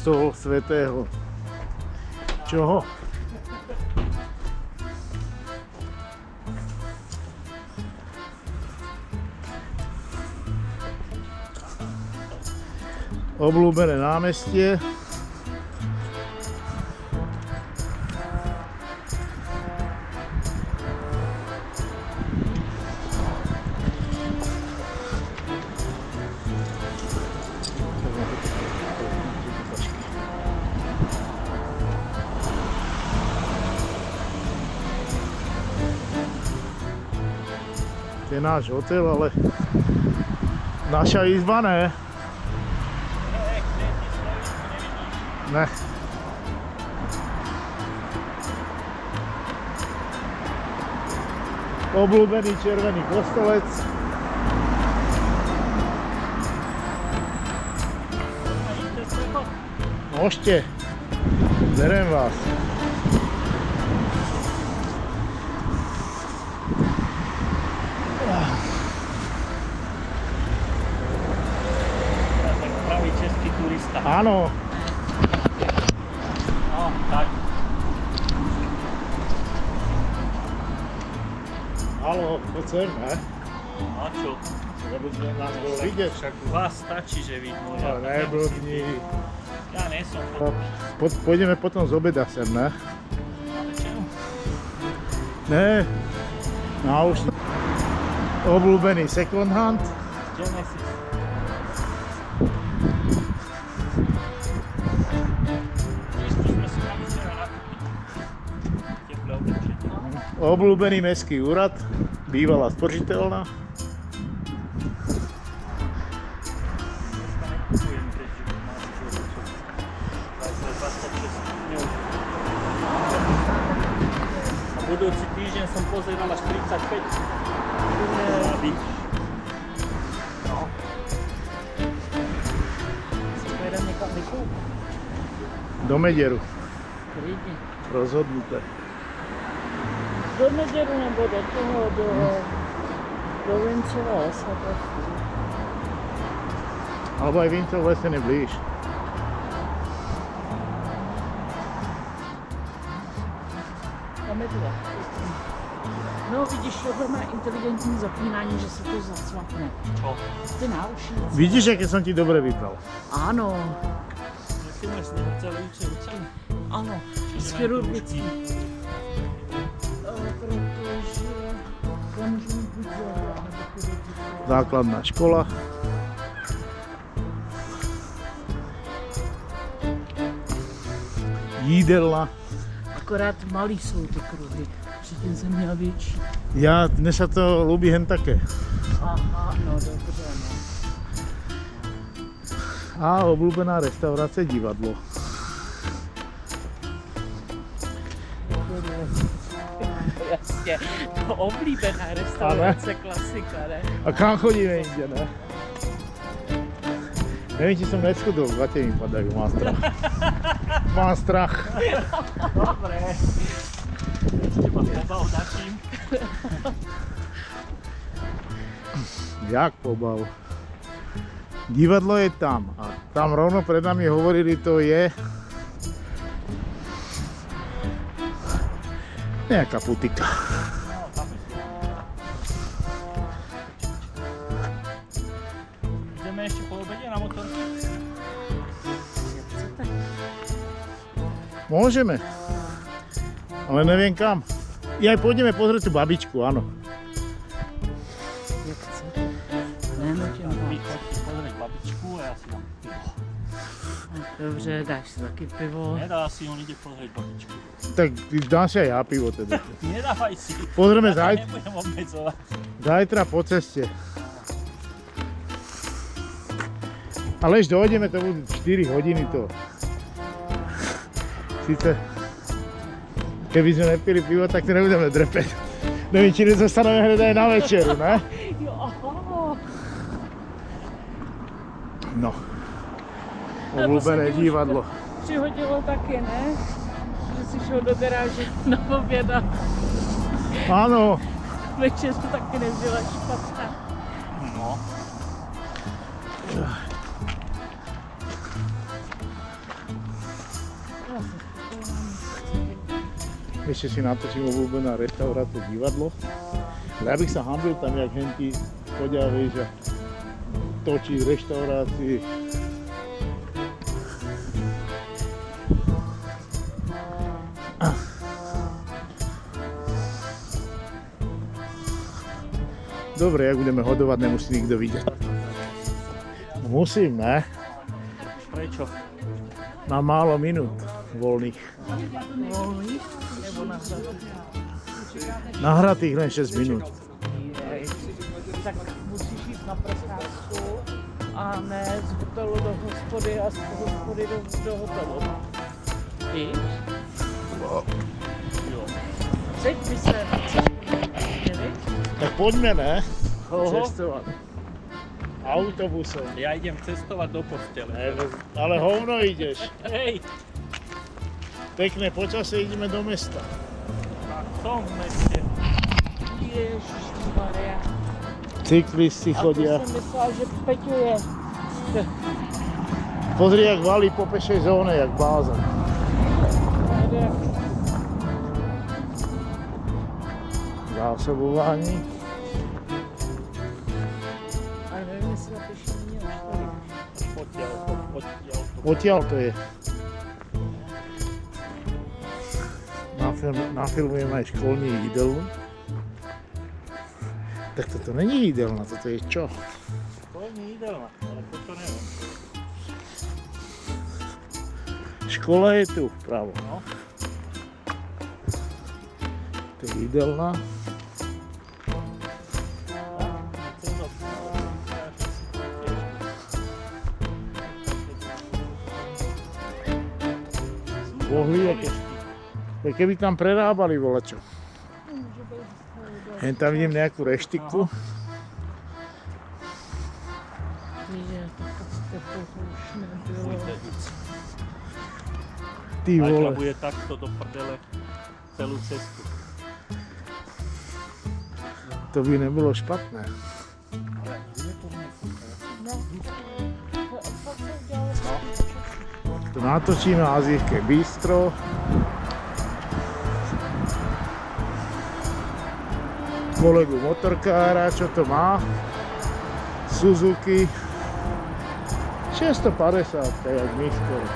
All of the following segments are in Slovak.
Kostol svätého. Čoho? Obľúbené námestie. Je náš hotel, ale naša izba ne. Ne. Obľúbený červený kostolec. Môžete. Berem vás. Pravý český turista. Áno. No, tak. Haló, poď sem, ne? A čo? Lebo sme nás bolo vidieť. Však u vás stačí, že vidno. No, neblbni. Ja nie som Pôjdeme potom z obeda sem, ne? Ale čo? Ne. Náušník. Obľúbený second hand. Genesis. Isto sme si mali včera nakúpiť. Teplé oblečenie. Obľúbený mestský úrad. Bývalá spořiteľná. Nekupujem, keďže máš čo. 26 stupňov. A budúci týždeň som pozeral až 35. Má byť. No. Smerom niekam vyšlo? Do Medieru. Prídi. Rozhodnuté. Do Medieru nebo do toho, do Vincova lesa. Alebo aj Vincov lese neblíž. Tam je teda. No vidíš, tohle má inteligentní zapínání, že se to zacvakne. Čo? Ty náušnice. Vidíš, aké som ti dobre vybral. Áno, Musíme s ním celý. áno, z chirurgický. Protože já můžu mít buď nebo chirurgický. Základná škola. Jídelna. Akorát malý jsou ty kruhy. Předtím jsem měla větší. Mne sa to ľúbi hen také. Aha, no dobře, no. A obľúbená restaurácia divadlo. Jasně, to oblíbená restaurace, klasika, ne? A kam chodíme inde, ne? Neviem, či som neschudol, gate mi padajú, mám strach. Mám strach. Dobre. Ešte ma pobav dačím. Jak pobav? Divadlo je tam a tam rovno pred nami hovorili, to je nejaká putika. Ideme ešte po obede na motorky? Môžeme, ale neviem kam. Aj pôjdeme pozrieť tú babičku, áno. Jak chcete? Nenutím Vy vás. chodte pozrieť babičku a ja si dám pivo. Dobře, dáš si taky pivo. Nedá si, on ide pozrieť babičku. Tak dám si aj ja pivo teda. Nedávaj si. Pozrieme Ja ťa nebudem obmedzovať. zajtra po ceste. Ale ešte dojdeme, to budú 4 hodiny to. Sice, keby sme nepili pivo, tak to nebudeme drepeť. Neviem, či nezostaneme hned aj na večeru, ne? Jo, aha. No. Obľúbené divadlo. Přihodilo taky, ne? Že si šel do garáže na oběda. Áno. Večer to taky nebyla špatná. No. Ešte si natočím obľúbená reštaurácia divadlo. Ale ja bych sa hambil tam, jak henti chodia, vieš, a točí v reštaurácii. Dobre, jak budeme hodovať, nemusí nikto vidieť. Musím, ne? Prečo? Na málo minút voľných. Volný nebo nahradý? Nahratých len 6 minút. Tak musíš jít na procházku a ne z hotelu do hospody a z hospody do hotelu. Víš? Jo. Teď by se měli. Tak poďme, ne? Oho. Cestovať. Autobusom. Ja idem cestovať do postele. Ale hovno ideš. Hej! Pekné počasie, ideme do mesta. Na tom meste. Ježišmarja. Cyklisti A to chodia. jsem myslela, že Peťo je. Pozri, jak valí po pešej zóne, jak blázen. Zásobování. A nevím, jestli na pěší není až tady. Odtiaľ to je. Nafilmujem aj školní jídelnu. Tak toto není jídelna, toto je čo? To je jídelná, ale to neviem. Škola je tu vpravo. No. To je jídelna. Bohliaké. To je keby tam prerábali volačo. Hen tam vidím nejakú reštiku. Je, to už nebylo. Ty Ajkla vole. bude takto do prdele celú cestu. To by nebylo špatné. Ale bude to nefúka. Fakt se udělalo. To natočíme Azijské bistro. Kolegu motorkára, čo to má? Suzuki 650, to je jak my skoro.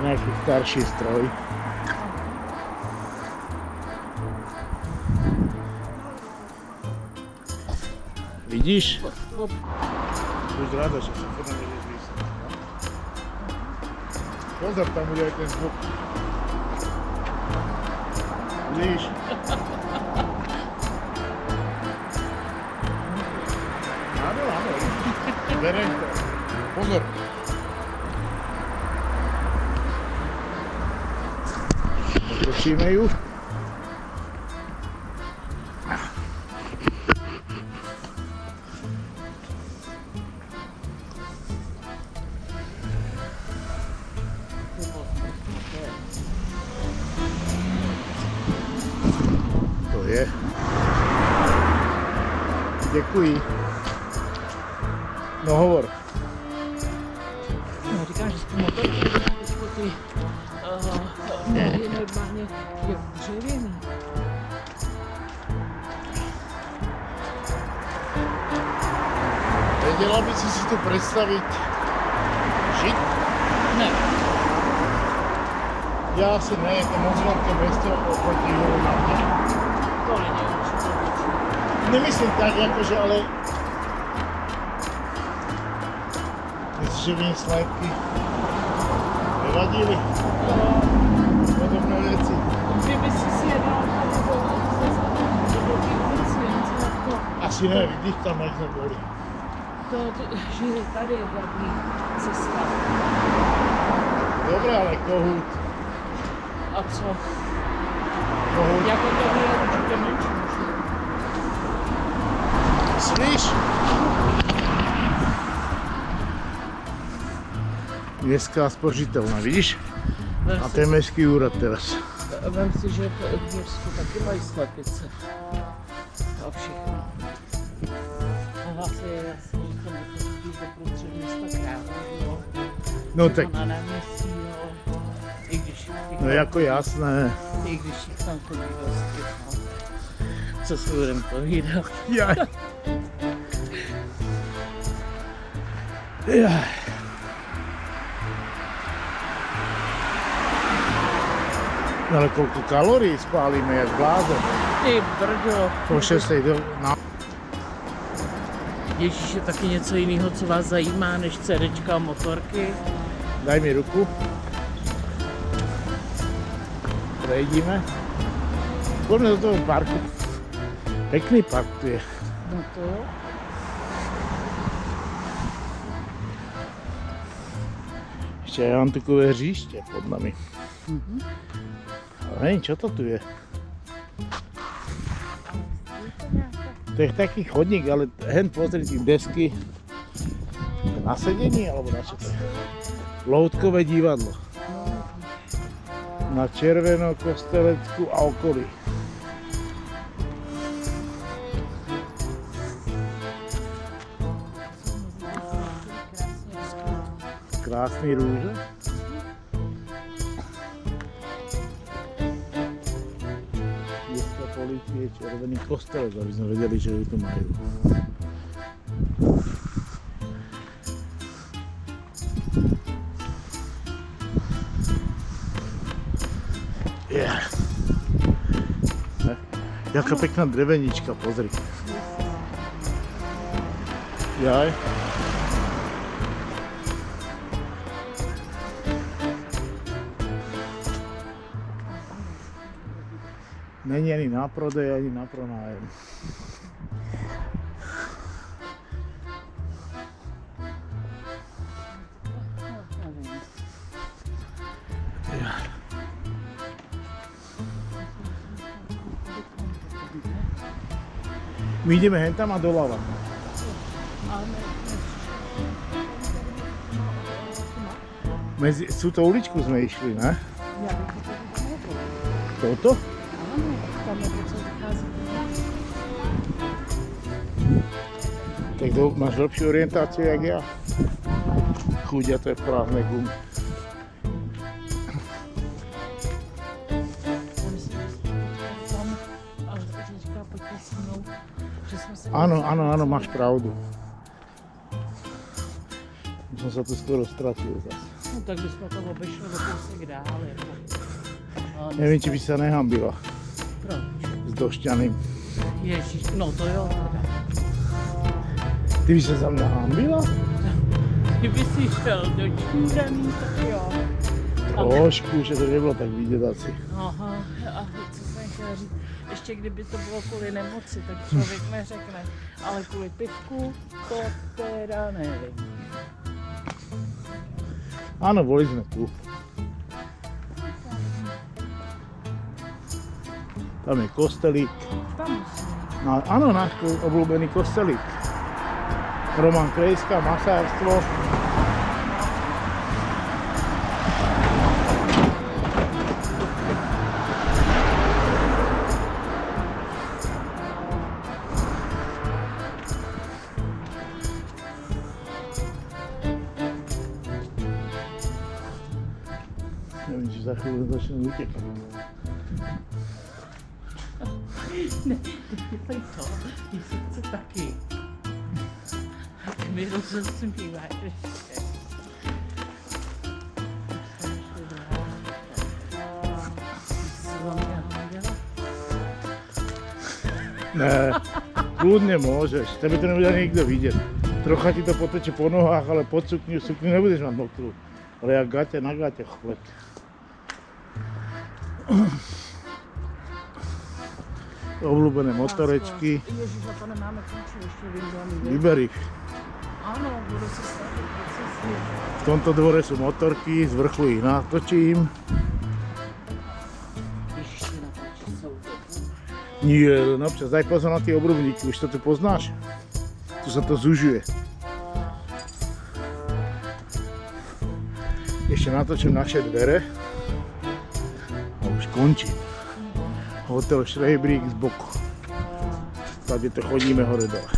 Nejaký starší stroj. Vidíš? Buď rada, že sa to nevieš vysvetliť. Pozor, tam bude aj ten zvuk. Vidíš? Áno, áno. Berem to. Pozor. Otočíme ju. To je. Děkuji. No hovor. No, říkám, že ty motorky, ty nohy normálně je dřevěný. Věděla by si to představit žít? Ne. Já si ne, to moc velké město oproti Rovnámě. To není určitě větší. Nemyslím tak, jakože, ale... Myslíš, že by jim slépky nevadily? Podobné věci. Kdyby si jednal do té ulici, něco na to. Asi ne, vidíš tam, jak jsme byli. Že tady je hlavní cesta. Dobré, ale Kohout. A co? Kohout. Jako tohle je určitě menší. Myslíš? Městská spořitelna, vidíš? A to je městský úrad teraz. Vem si, že v Jirsku taky mají slepice. A všechno. A hlavně je jasný, že to nechodíš do prostřed města kráva, jo? No tak Na náměstí, jo. No jako jasné. I když jich tam chodí dost, no. Co si budeme povídat? Jaj. Jaj. No ale koľko kalórií spálime, jak blázen. Ty brďo. Po 6. No. Ježíš, je taky něco jiného, co vás zajímá, než CDčka a motorky. Daj mi ruku. Prejdime. Poďme do toho parku. Pekný park tu je. No to jo. Ešte aj antikové hřiště pod nami. Ale neviem, čo to tu je. To je taký chodník, ale hen pozri tí desky na sedení, alebo na čo to je? Loutkové divadlo. Na Červeno, Kostelecku a okolí. Krásný rúže. Mestská polície, Červený Kostelec, aby sme vedeli, že ju tu majú. Yeah. Jaká pekná drevenička, pozri. Jaj. Není ani na prodej, ani na pronájem. My ideme hen tam a doľava. Mezi túto uličku sme išli, ne? Toto? Tak máš lepšiu orientáciu, jak ja. Chudia, to je prázdne gumy. Áno, áno, áno, máš pravdu. Som sa tu skoro stratil zase. No tak by sme to obešli do kousek dál. Neviem, či by sa nehambila. Proč? S Došťaným. Ježiš, no to jo teda. Ty by sa za mňa hambila? Kdyby si šel do Čúraný, tak jo. Trošku, že to nebolo tak vidět asi. Aha, a co jsem chtěla říct, ještě kdyby to bylo kvůli nemoci, tak člověk neřekne, ale kvůli pivku, to teda nevím. Áno, boli sme tu. Tam je kostelík. Tam musíme. No, áno, náš obľúbený kostelík. Roman Krejská, masárstvo. Neviem, či za chvíľu začnem utekať. Ne, ty to, ty si chce taky. Mi rozesmíváš ještě. Ne, kľudne môžeš, tebe to nebude nikto vidieť. Trocha ti to poteče po nohách, ale pod sukňu nebudeš mať mokrú. Ale jak gate na gate chlep. Obľúbené motorečky. Ježiš, a to nemáme končit ještě vybraný. Vyber ich. Ano, budu si stavit procesy. V tomto dvore sú motorky, z vrchu ich natočím. Ježiš, ty natočí jsou to. Nie, len občas daj pozor na tie obrubníky, už to tu poznáš? Tu sa to zužuje. Ešte natočím naše dvere a už končím. Hotel Šrejbrík z boku. Tady to chodíme hore dole.